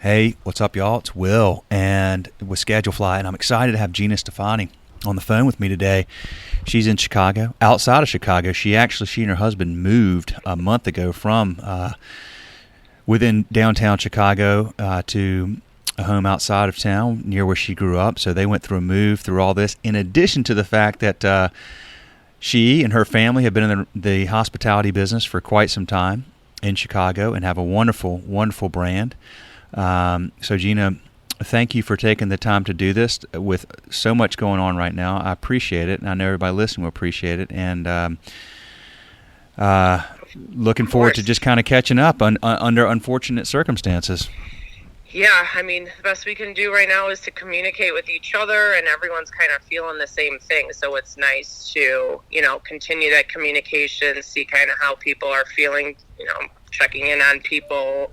Hey, what's up, y'all? It's Will, and with Schedule Fly, and I'm excited to have Gina Stefani on the phone with me today. She's in Chicago, outside of Chicago. She and her husband moved a month ago from within downtown Chicago to a home outside of town near where she grew up. So they went through a move, through all this, in addition to the fact that she and her family have been in the hospitality business for quite some time in Chicago and have a wonderful, wonderful brand. So Gina, thank you for taking the time to do this with so much going on right now. I appreciate it, and I know everybody listening will appreciate it. And looking forward to just kind of catching up under unfortunate circumstances. Yeah, I mean, the best we can do right now is to communicate with each other, and everyone's kind of feeling the same thing. So it's nice to, continue that communication, see kind of how people are feeling, checking in on people,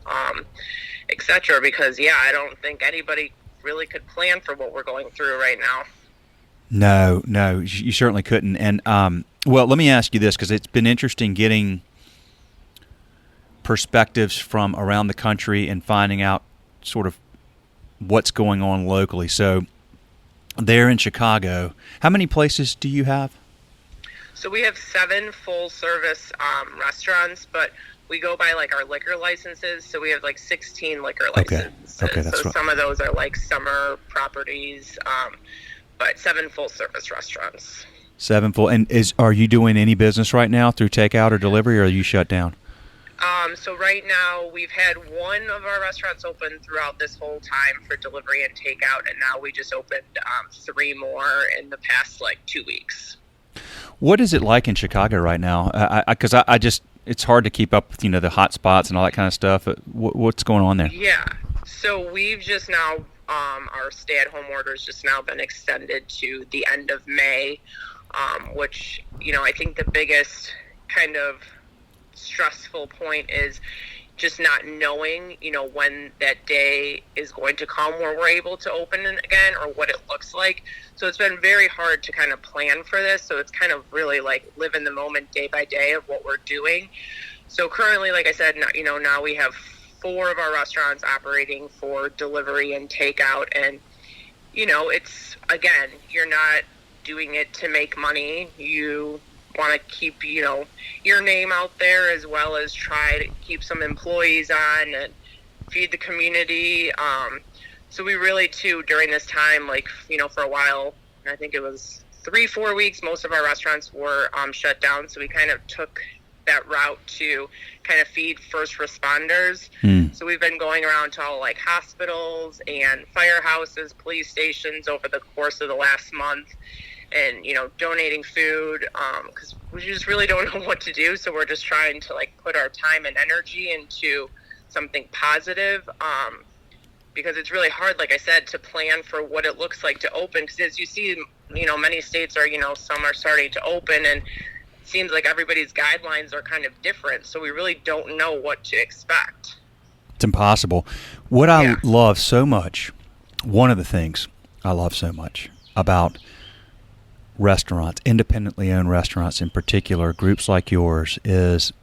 etc. Because, I don't think anybody really could plan for what we're going through right now. No, you certainly couldn't. And, well, let me ask you this, because it's been interesting getting perspectives from around the country and finding out sort of what's going on locally. So there in Chicago, how many places do you have? So we have 7 full-service restaurants, but we go by our liquor licenses. So we have 16 liquor licenses. Okay, that's so right. Some of those are summer properties, but 7 full-service restaurants. 7 full. And are you doing any business right now through takeout or delivery, or are you shut down? So right now we've had one of our restaurants open throughout this whole time for delivery and takeout, and now we just opened 3 more in the past 2 weeks. What is it like in Chicago right now? Because I just, it's hard to keep up with the hot spots and all that kind of stuff. What's going on there? Yeah, so we've just now our stay-at-home order's just now been extended to the end of May, which I think the biggest kind of stressful point is just not knowing, when that day is going to come where we're able to open it again or what it looks like. So it's been very hard to kind of plan for this. So it's kind of really live in the moment day by day of what we're doing. So currently, like I said, now we have 4 of our restaurants operating for delivery and takeout. And, it's, again, you're not doing it to make money. You want to keep, your name out there, as well as try to keep some employees on and feed the community. So we really, too, during this time, for a while, I think it was 3-4 weeks, most of our restaurants were shut down. So we kind of took that route to kind of feed first responders. So we've been going around to all hospitals and firehouses, police stations over the course of the last month, and donating food, because we just really don't know what to do. So we're just trying to put our time and energy into something positive, because it's really hard, like I said, to plan for what it looks like to open. Because as you see, many states are, some are starting to open, and it seems like everybody's guidelines are kind of different. So we really don't know what to expect. It's impossible. What I love so much, one of the things I love so much about restaurants, independently owned restaurants in particular, groups like yours, is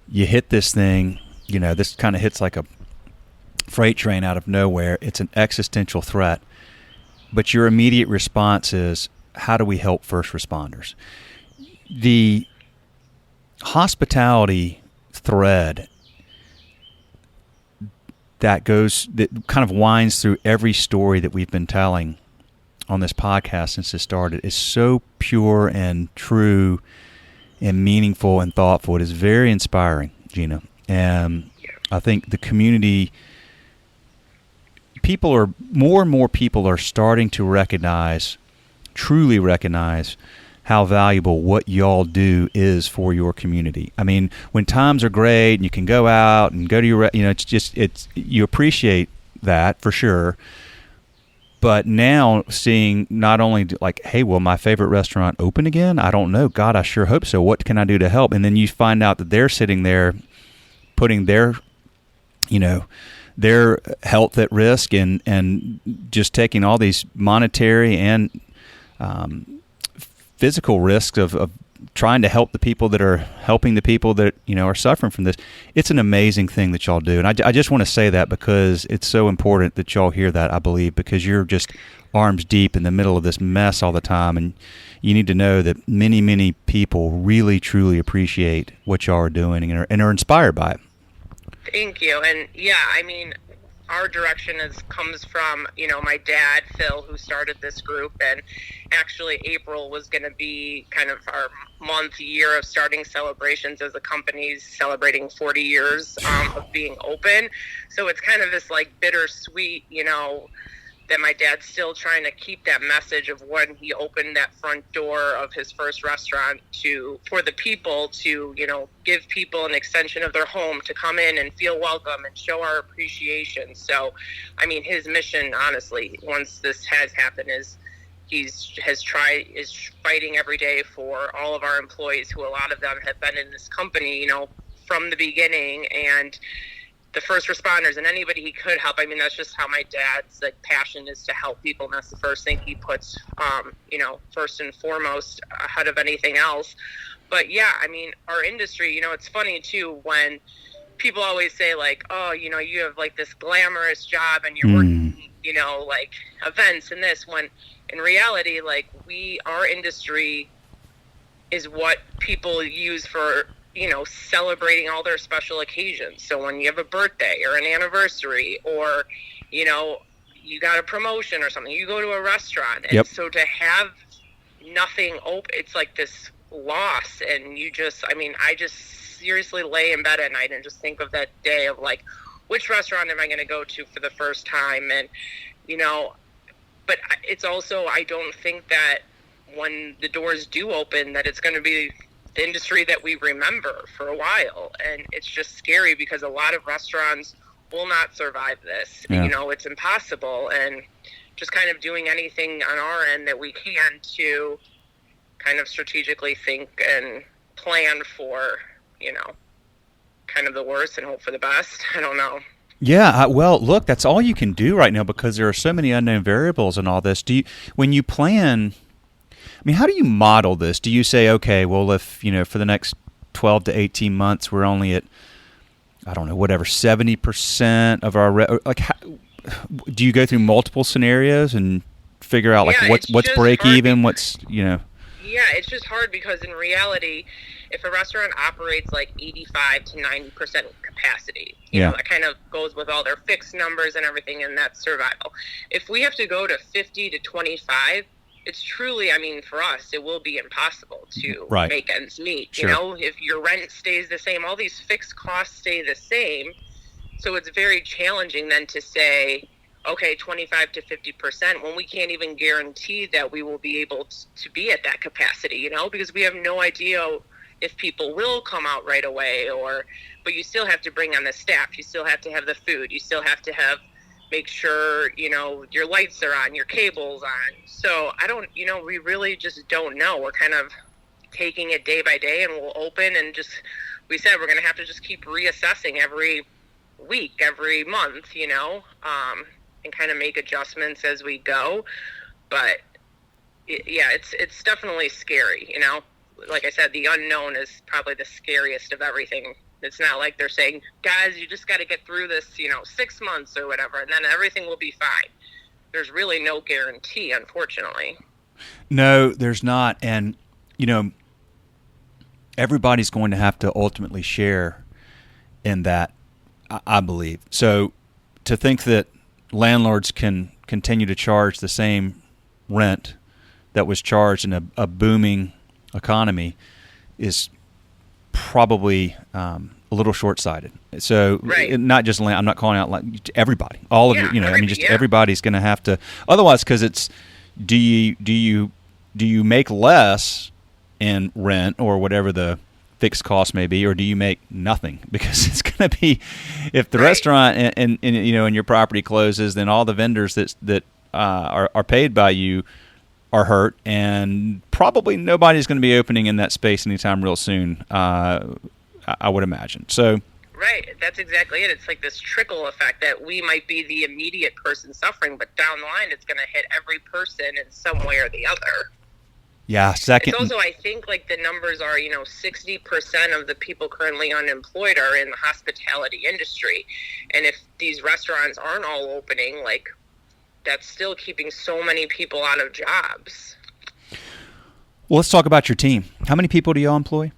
you hit this thing, this kind of hits like a freight train out of nowhere. It's an existential threat. But your immediate response is, how do we help first responders? The hospitality thread that kind of winds through every story that we've been telling on this podcast since it started is so pure and true and meaningful and thoughtful. It is very inspiring, Gina. And I think the community, more and more people are starting to truly recognize how valuable what y'all do is for your community. I mean, when times are great and you can go out and go to your, you appreciate that for sure. But now seeing not only hey, will my favorite restaurant open again? I don't know. God, I sure hope so. What can I do to help? And then you find out that they're sitting there putting their, their health at risk and just taking all these monetary and physical risks of trying to help the people that are helping the people that, are suffering from this. It's an amazing thing that y'all do. And I just want to say that because it's so important that y'all hear that, I believe, because you're just arms deep in the middle of this mess all the time. And you need to know that many, many people really, truly appreciate what y'all are doing and are inspired by it. Thank you. And yeah, I mean, our direction comes from, my dad, Phil, who started this group, and actually April was going to be kind of our year of starting celebrations as a company's celebrating 40 years of being open. So it's kind of this like bittersweet, that my dad's still trying to keep that message of when he opened that front door of his first restaurant for the people to, give people an extension of their home to come in and feel welcome and show our appreciation. So, I mean, his mission, honestly, once this has happened, is fighting every day for all of our employees, who a lot of them have been in this company, from the beginning, and the first responders and anybody he could help. I mean, that's just how my dad's passion is, to help people, and that's the first thing he puts, first and foremost ahead of anything else. But yeah, I mean, our industry, it's funny too when people always say like, oh, you have like this glamorous job and you're working, like events and this, when in reality, like our industry is what people use for, celebrating all their special occasions. So when you have a birthday or an anniversary, or, you got a promotion or something, you go to a restaurant. And so to have nothing open, it's like this loss. And I just seriously lay in bed at night and just think of that day of like, which restaurant am I going to go to for the first time? And, but it's also, I don't think that when the doors do open, that it's going to be the industry that we remember for a while. And it's just scary because a lot of restaurants will not survive this. Yeah. It's impossible. And just kind of doing anything on our end that we can to kind of strategically think and plan for, kind of the worst and hope for the best. I don't know. Yeah, well, look, that's all you can do right now because there are so many unknown variables in all this. When you plan, I mean, how do you model this? Do you say, okay, well, if, for the next 12 to 18 months, we're only at, I don't know, whatever, 70% of our, do you go through multiple scenarios and figure out what's break even, what's, Yeah, it's just hard because in reality, if a restaurant operates like 85 to 90% capacity, that kind of goes with all their fixed numbers and everything, and that's survival. If we have to go to 50 to 25, it's truly, for us, it will be impossible to make ends meet. Sure. If your rent stays the same, all these fixed costs stay the same. So it's very challenging then to say, okay, 25 to 50%, when we can't even guarantee that we will be able to be at that capacity, because we have no idea if people will come out right away, but you still have to bring on the staff. You still have to have the food. You still have to make sure, your lights are on, your cables on. So we really just don't know. We're kind of taking it day by day, and we'll open and we said we're going to have to just keep reassessing every week, every month, and kind of make adjustments as we go. But it's definitely scary, Like I said, the unknown is probably the scariest of everything. It's not like they're saying, guys, you just got to get through this, 6 months or whatever, and then everything will be fine. There's really no guarantee, unfortunately. No, there's not. And, everybody's going to have to ultimately share in that, I believe. So to think that landlords can continue to charge the same rent that was charged in a booming economy is probably a little short-sighted. So not just I'm not calling out everybody, all of you. Everybody's going to have to. Otherwise, because it's do you make less in rent or whatever the fixed cost may be, or do you make nothing? Because it's going to be, if the restaurant and your property closes, then all the vendors that are paid by you are hurt, and probably nobody's going to be opening in that space anytime real soon, I would imagine. So, right, that's exactly it. It's like this trickle effect that we might be the immediate person suffering, but down the line, it's going to hit every person in some way or the other. Yeah, second. It's also, I think, like the numbers are, 60% of the people currently unemployed are in the hospitality industry. And if these restaurants aren't all opening, like that's still keeping so many people out of jobs. Well, let's talk about your team. How many people do y'all employ?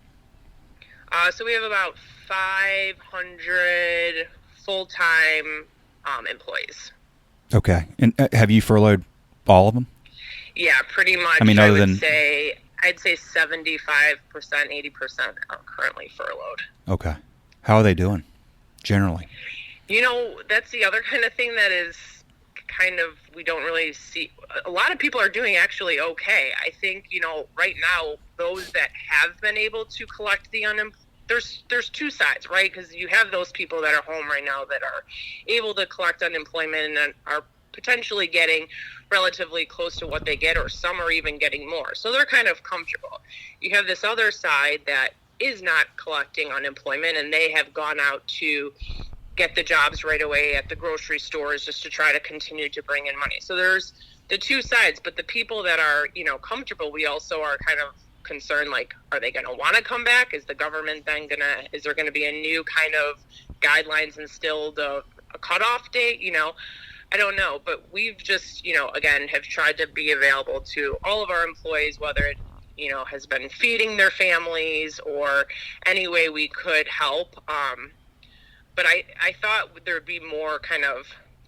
So we have about 500 full-time employees. Okay. And have you furloughed all of them? Yeah, pretty much. I mean, I'd say 75%, 80% are currently furloughed. Okay. How are they doing, generally? That's the other kind of thing that is kind of, we don't really see. A lot of people are doing actually okay. I think, right now, those that have been able to collect the unemployment, there's two sides, right? Because you have those people that are home right now that are able to collect unemployment and are potentially getting relatively close to what they get, or some are even getting more. So they're kind of comfortable. You have this other side that is not collecting unemployment, and they have gone out to get the jobs right away at the grocery stores just to try to continue to bring in money. So there's the two sides, but the people that are, comfortable, we also are kind of concerned, like, are they going to want to come back? Is the government then is there going to be a new kind of guidelines instilled, a cutoff date? I don't know, but we've just, again, have tried to be available to all of our employees, whether it, has been feeding their families or any way we could help. But I thought there would be more kind of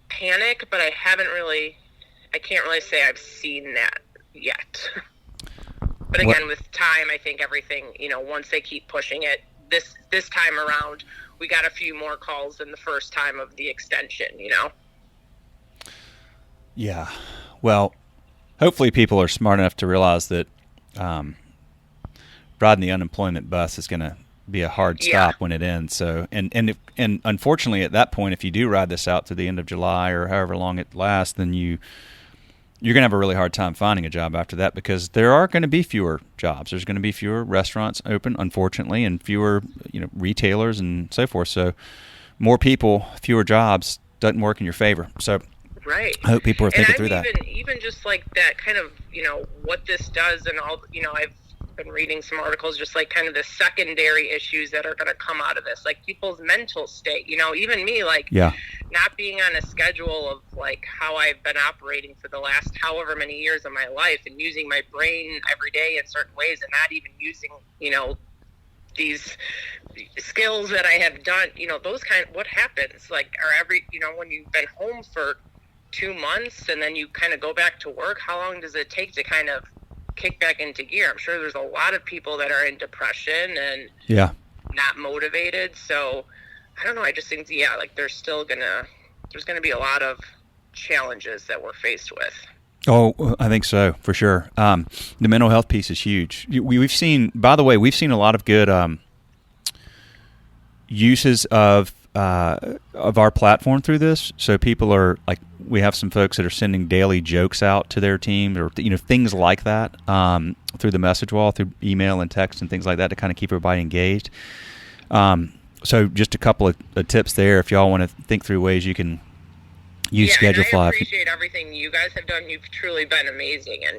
panic, but I can't really say I've seen that yet. But again, with time, I think everything, once they keep pushing it, this time around, we got a few more calls than the first time of the extension, Yeah. Well, hopefully people are smart enough to realize that riding the unemployment bus is going to be a hard stop when it ends. So, and unfortunately, at that point, if you do ride this out to the end of July or however long it lasts, then you're going to have a really hard time finding a job after that, because there are going to be fewer jobs. There's going to be fewer restaurants open, unfortunately, and fewer retailers and so forth. So more people, fewer jobs doesn't work in your favor. So right. I hope people are thinking through that. Even just like that kind of, what this does, and all, I've been reading some articles, just like kind of the secondary issues that are going to come out of this, like people's mental state, even me, like not being on a schedule of like how I've been operating for the last however many years of my life, and using my brain every day in certain ways, and not even using, these skills that I have done, those what happens, like, when you've been home for 2 months and then you kind of go back to work, how long does it take to kind of kick back into gear? I'm sure there's a lot of people that are in depression and not motivated. So I don't know. I just think, like there's going to be a lot of challenges that we're faced with. Oh, I think so, for sure. The mental health piece is huge. We've seen a lot of good uses of our platform through this. So people are like, we have some folks that are sending daily jokes out to their team, or things like that, through the message wall, through email and text and things like that, to kind of keep everybody engaged. So just a couple of tips there, if y'all want to think through ways you can use ScheduleFly. I appreciate everything you guys have done. You've truly been amazing, and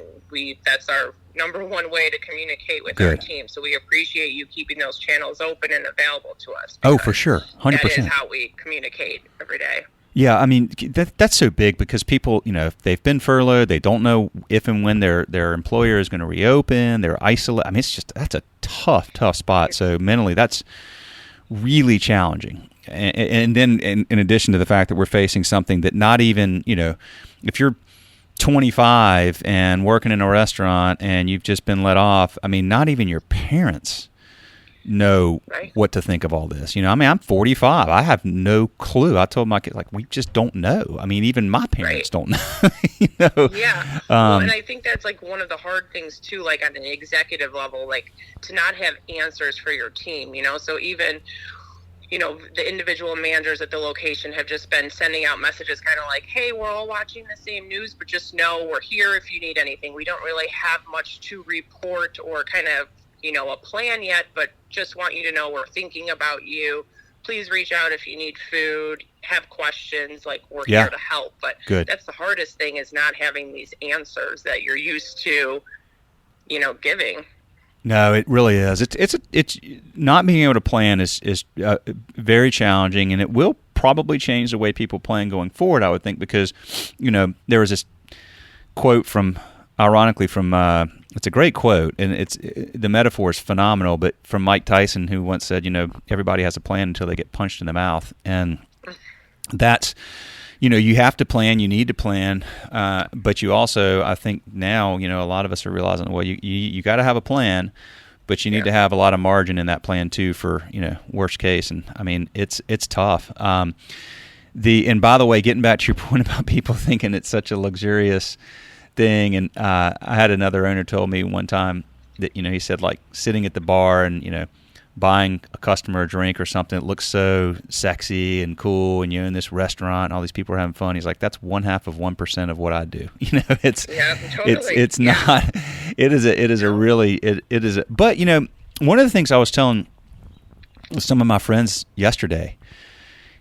that's our number one way to communicate with our team. So we appreciate you keeping those channels open and available to us. Oh, for sure, 100%. That is how we communicate every day. Yeah, I mean that's so big, because people, if they've been furloughed, they don't know if and when their employer is going to reopen. They're isolated. I mean, that's a tough spot. So mentally, that's really challenging. And then in addition to the fact that we're facing something that not even, if you're 25 and working in a restaurant and you've just been let off, I mean, not even your parents know what to think of all this. I'm 45. I have no clue. I told my kids, like, we just don't know. I mean, even my parents don't know. Yeah. And I think that's like one of the hard things too, like on an executive level, like to not have answers for your team, so even the individual managers at the location have just been sending out messages kind of like, hey, we're all watching the same news, but just know we're here if you need anything. We don't really have much to report or kind of, a plan yet, but just want you to know we're thinking about you. Please reach out if you need food, have questions, like we're here to help. But that's the hardest thing, is not having these answers that you're used to, giving. No, it really is. It's not being able to plan is very challenging, and it will probably change the way people plan going forward, I would think, because, there was this quote ironically from, it's a great quote, and the metaphor is phenomenal, but from Mike Tyson, who once said, everybody has a plan until they get punched in the mouth. And that's, you have to plan, you need to plan, but you also, I think now, a lot of us are realizing, well, you got to have a plan, but you need to have a lot of margin in that plan too for, worst case. And I mean, it's tough. And by the way, getting back to your point about people thinking it's such a luxurious thing, and I had another owner told me one time that, he said, like, sitting at the bar and, buying a customer a drink or something that looks so sexy and cool, and you're in this restaurant and all these people are having fun. He's like, that's 0.5% of what I do. It's not, it is a really, but one of the things I was telling some of my friends yesterday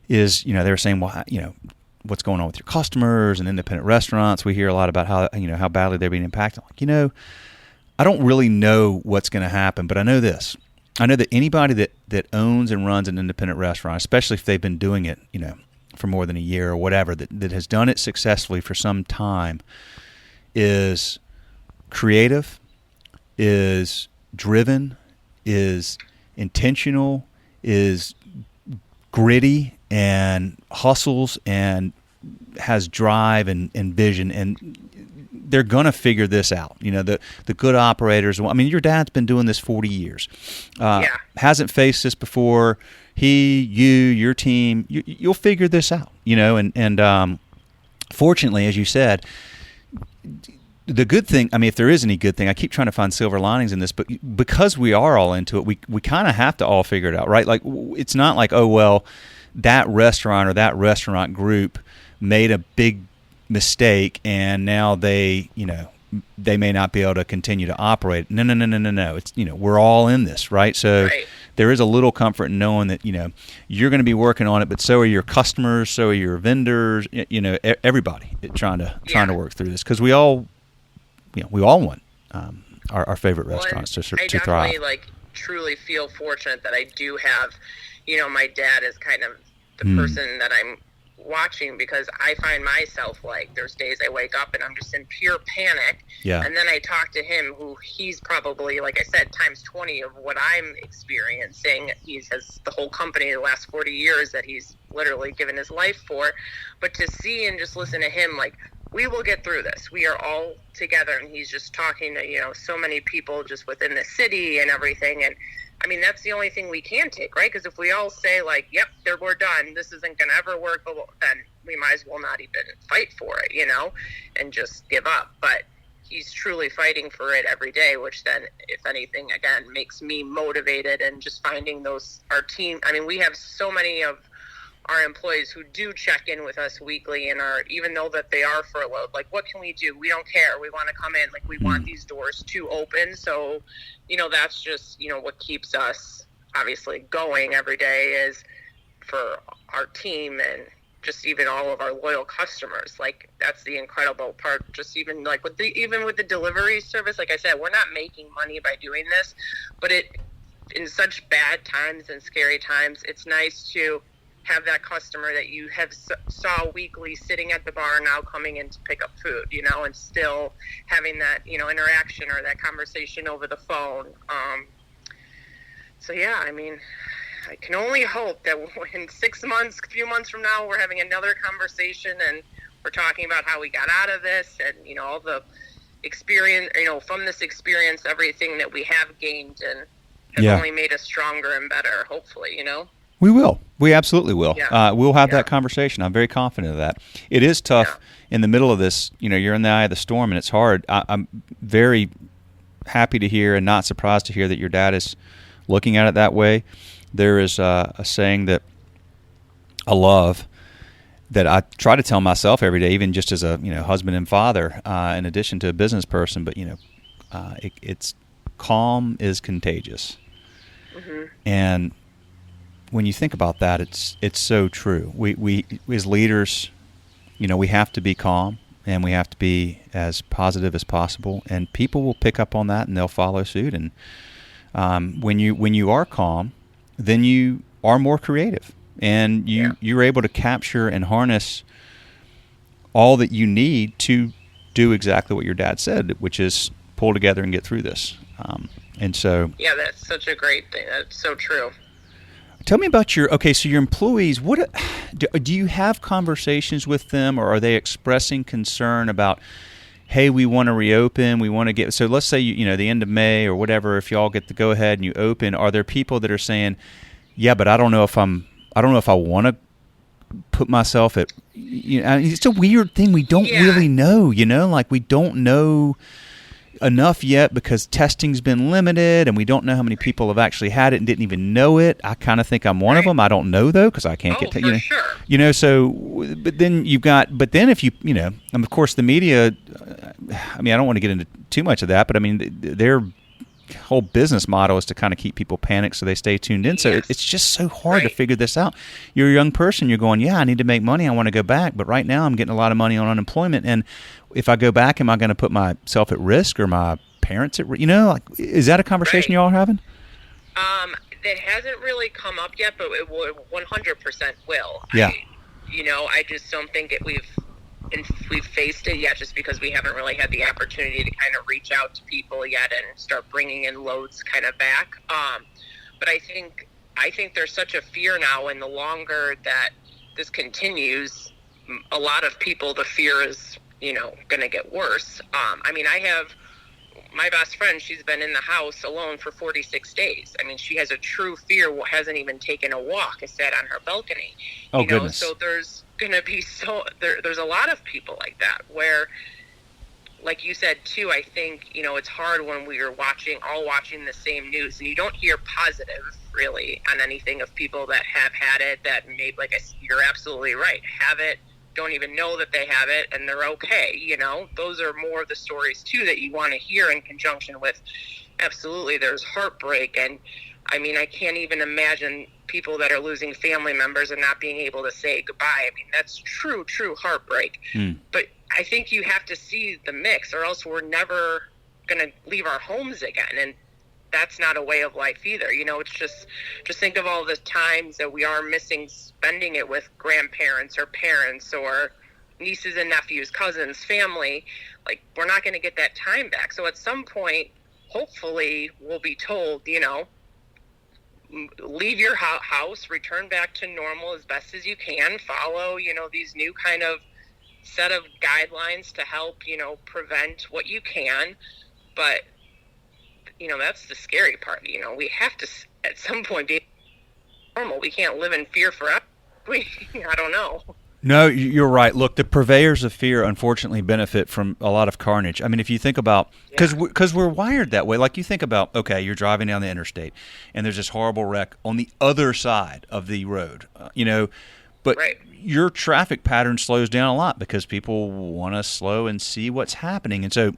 is, they were saying, well, what's going on with your customers and independent restaurants? We hear a lot about how badly they're being impacted. Like, I don't really know what's going to happen, but I know this. I know that anybody that owns and runs an independent restaurant, especially if they've been doing it, for more than a year or whatever, that has done it successfully for some time, is creative, is driven, is intentional, is gritty, and hustles, and has drive and vision, and they're going to figure this out. The good operators, I mean, your dad's been doing this 40 years. Hasn't faced this before. Your team, you'll figure this out, and fortunately, as you said, the good thing, I mean, if there is any good thing, I keep trying to find silver linings in this, but because we are all into it, we kind of have to all figure it out, right? Like, it's not like, oh, well, that restaurant or that restaurant group made a big mistake and now they may not be able to continue to operate. No. It's, we're all in this, right? So there is a little comfort in knowing that, you're going to be working on it, but so are your customers, so are your vendors, everybody trying to work through this, because we all want our favorite restaurants to thrive. I definitely truly feel fortunate that I do have, my dad is kind of the person that I'm watching, because I find myself, like, there's days I wake up and I'm just in pure panic, and then I talk to him, who he's probably, like I said, times 20 of what I'm experiencing. He has the whole company the last 40 years that he's literally given his life for, but to see and just listen to him, like, we will get through this, we are all together, and he's just talking to so many people just within the city and everything. And I mean, that's the only thing we can take, right? Because if we all say, like, yep, we're done, this isn't going to ever work, then we might as well not even fight for it, and just give up. But he's truly fighting for it every day, which then, if anything, again, makes me motivated, and just finding our team. I mean, we have so many of our employees who do check in with us weekly and even though that they are furloughed, like, what can we do? We don't care. We want to come in. Like, we want these doors to open. So, that's just, what keeps us obviously going every day, is for our team and just even all of our loyal customers. Like, that's the incredible part. Just even like with the delivery service, like I said, we're not making money by doing this, but in such bad times and scary times, it's nice to have that customer that you have saw weekly sitting at the bar now coming in to pick up food, and still having that, interaction or that conversation over the phone. So yeah, I mean, I can only hope that in 6 months, a few months from now, we're having another conversation and we're talking about how we got out of this and, all the experience, from this experience, everything that we have gained and has only made us stronger and better, hopefully, We will. We absolutely will. Yeah. We'll have that conversation. I'm very confident of that. It is tough in the middle of this. You're in the eye of the storm, and it's hard. I'm very happy to hear and not surprised to hear that your dad is looking at it that way. There is a saying that I love that I try to tell myself every day, even just as a husband and father, in addition to a business person. But it's calm is contagious, and when you think about that, it's so true. We as leaders, we have to be calm and we have to be as positive as possible. And people will pick up on that, and they'll follow suit. And when you are calm, then you are more creative, and you're able to capture and harness all that you need to do exactly what your dad said, which is pull together and get through this. And so, yeah, that's such a great thing. That's so true. Tell me about your employees. What do you have conversations with them, or are they expressing concern about, hey, we want to reopen, we want to get, so let's say the end of May or whatever, if y'all get the go ahead and you open, are there people that are saying, yeah, but I don't know if I want to put myself at, it's a weird thing, we don't really know, like we don't know enough yet because testing's been limited and we don't know how many people have actually had it and didn't even know it. I kind of think I'm one of them. I don't know though because I can't get to sure. So but then if you and of course the media, I don't want to get into too much of that, but their whole business model is to kind of keep people panicked so they stay tuned in. So it's just so hard to figure this out. You're a young person, you're going, I need to make money, I want to go back, but right now I'm getting a lot of money on unemployment, and if I go back, am I going to put myself at risk or my parents at risk? Is that a conversation you all are having? That hasn't really come up yet, but it will 100% will. Yeah. I just don't think we've faced it yet, just because we haven't really had the opportunity to kind of reach out to people yet and start bringing in loads kind of back. But I think there's such a fear now, and the longer that this continues, a lot of people, the fear is, going to get worse. I have my best friend, she's been in the house alone for 46 days. She has a true fear, hasn't even taken a walk, has sat on her balcony. Oh, goodness. So there's going to be there's a lot of people like that where, like you said too, I think, it's hard when we are watching the same news, and you don't hear positive really on anything of people that have had it, that maybe, you're absolutely right, have it, don't even know that they have it, and they're okay. Those are more of the stories too that you want to hear in conjunction with, absolutely, there's heartbreak. And I can't even imagine people that are losing family members and not being able to say goodbye. That's true heartbreak. But I think you have to see the mix, or else we're never going to leave our homes again. And that's not a way of life either. It's just think of all the times that we are missing spending it with grandparents or parents or nieces and nephews, cousins, family. We're not going to get that time back. So at some point, hopefully we'll be told, leave your house, return back to normal as best as you can, follow, these new kind of set of guidelines to help, prevent what you can. But that's the scary part. We have to, at some point, be normal. We can't live in fear forever. I don't know. No, you're right. Look, the purveyors of fear, unfortunately, benefit from a lot of carnage. If you think about, because we're wired that way. Like, you think about, okay, you're driving down the interstate, and there's this horrible wreck on the other side of the road, but your traffic pattern slows down a lot because people want to slow and see what's happening. And so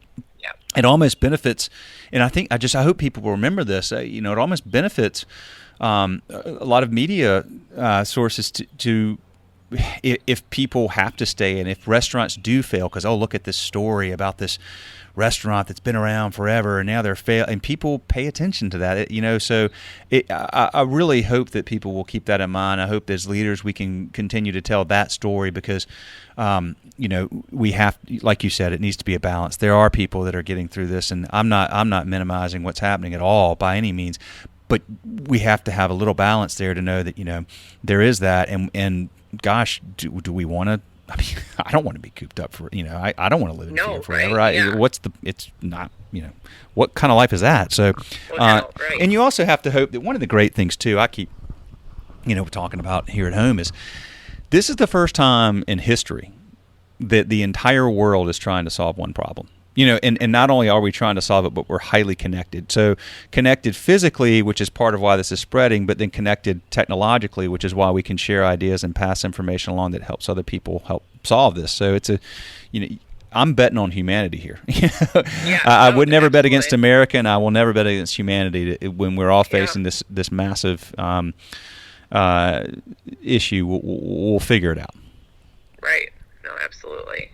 it almost benefits, and I hope people will remember this, it almost benefits a lot of media sources to if people have to stay, and if restaurants do fail, because, look at this story about this restaurant that's been around forever and now they're and people pay attention to that. So I really hope that people will keep that in mind. I hope as leaders we can continue to tell that story, because we have, like you said, it needs to be a balance. There are people that are getting through this, and I'm not minimizing what's happening at all by any means, but we have to have a little balance there to know that there is that, and gosh, do we want to? I don't want to be cooped up for, I don't want to live in fear forever. It's not, what kind of life is that? So, and you also have to hope that one of the great things too, I keep, talking about here at home, is this is the first time in history that the entire world is trying to solve one problem. And not only are we trying to solve it, but we're highly connected. So connected physically, which is part of why this is spreading, but then connected technologically, which is why we can share ideas and pass information along that helps other people help solve this. So it's I'm betting on humanity here. I would never bet against America, and I will never bet against humanity when we're all facing this massive issue. We'll figure it out. Right. No, absolutely.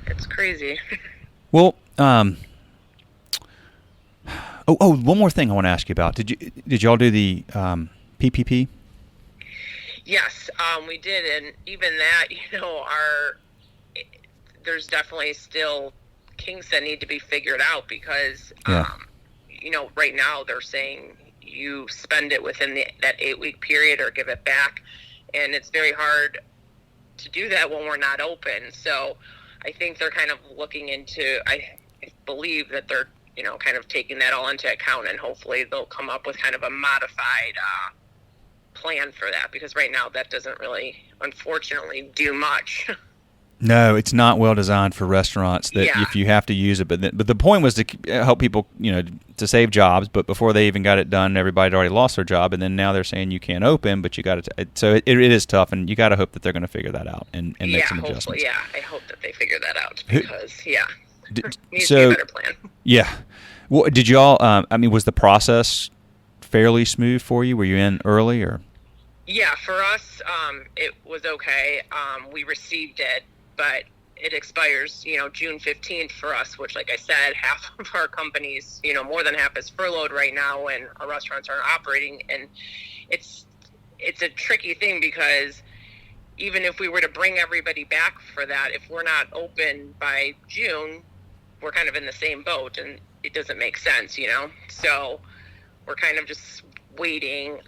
it's crazy. Well, one more thing I want to ask you about. Did y'all do the PPP? Yes, we did, and even that, there's definitely still kinks that need to be figured out because, right now they're saying you spend it within that 8-week period or give it back, and it's very hard to do that when we're not open. So I think they're kind of looking into, I believe that they're, kind of taking that all into account, and hopefully they'll come up with kind of a modified plan for that, because right now that doesn't really, unfortunately, do much. No, it's not well designed for restaurants that if you have to use it. But the point was to help people, to save jobs. But before they even got it done, everybody had already lost their job. And then now they're saying you can't open, but you got to. So it is tough, and you got to hope that they're going to figure that out and make some adjustments. Yeah, I hope that they figure that out because needs so, to be a better plan. Yeah. Well, did y'all? Was the process fairly smooth for you? Were you in early or? Yeah, for us, it was okay. We received it, but it expires, June 15th for us, which, like I said, half of our companies, more than half is furloughed right now, and our restaurants aren't operating. And it's a tricky thing because even if we were to bring everybody back for that, if we're not open by June, we're kind of in the same boat, and it doesn't make sense, So we're kind of just waiting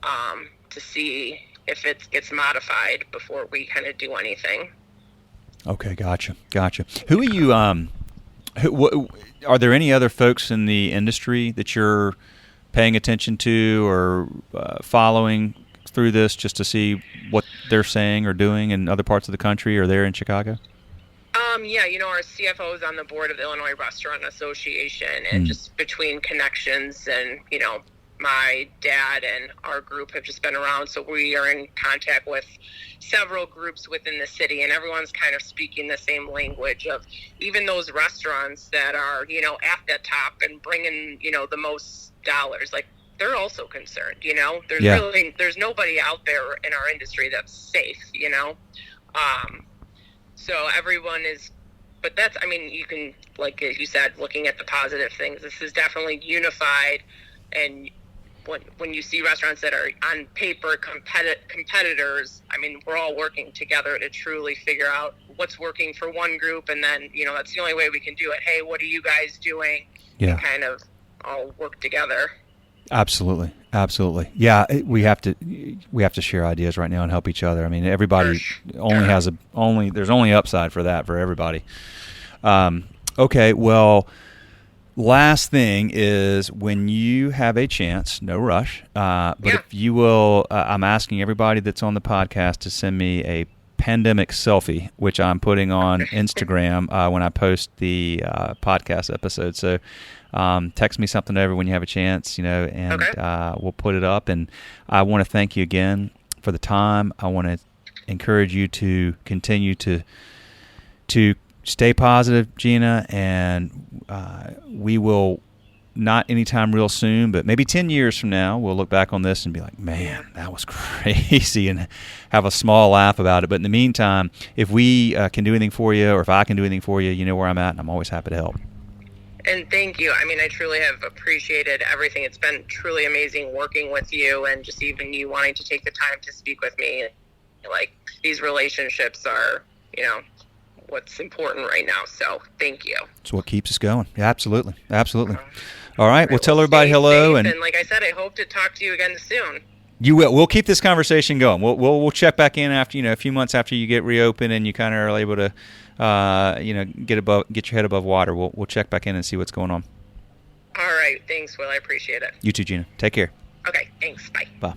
to see if it gets modified before we kind of do anything. Okay, gotcha. Who are you? Are there any other folks in the industry that you're paying attention to or following through this, just to see what they're saying or doing in other parts of the country or there in Chicago? Our CFO is on the board of the Illinois Restaurant Association, and just between connections and, my dad and our group have just been around, so we are in contact with several groups within the city, and everyone's kind of speaking the same language of even those restaurants that are, at the top and bringing, the most dollars, like they're also concerned, there's nobody out there in our industry that's safe, so everyone is, but that's, you can, like you said, looking at the positive things, this is definitely unified. And when you see restaurants that are on paper competitors, we're all working together to truly figure out what's working for one group, and then that's the only way we can do it. Hey, what are you guys doing? Yeah, and kind of all work together. Absolutely. Yeah, we have to share ideas right now and help each other. Everybody there's only upside for that for everybody. Okay, well. Last thing is, when you have a chance, no rush, but if you will, I'm asking everybody that's on the podcast to send me a pandemic selfie, which I'm putting on Instagram when I post the podcast episode. So text me something over when you have a chance, and we'll put it up. And I want to thank you again for the time. I want to encourage you to continue to stay positive, Gina, and we will, not anytime real soon, but maybe 10 years from now, we'll look back on this and be like, man, that was crazy, and have a small laugh about it. But in the meantime, if we can do anything for you, or if I can do anything for you, you know where I'm at, and I'm always happy to help. And thank you. I truly have appreciated everything. It's been truly amazing working with you, and just even you wanting to take the time to speak with me. Like, these relationships are, what's important right now. So thank you. It's what keeps us going. Yeah, absolutely. All right. Well, tell everybody hello. And like I said, I hope to talk to you again soon. You will. We'll keep this conversation going. We'll check back in after, a few months after you get reopened and you kind of are able to, get your head above water. We'll check back in and see what's going on. All right. Thanks, Will. I appreciate it. You too, Gina. Take care. Okay. Thanks. Bye. Bye.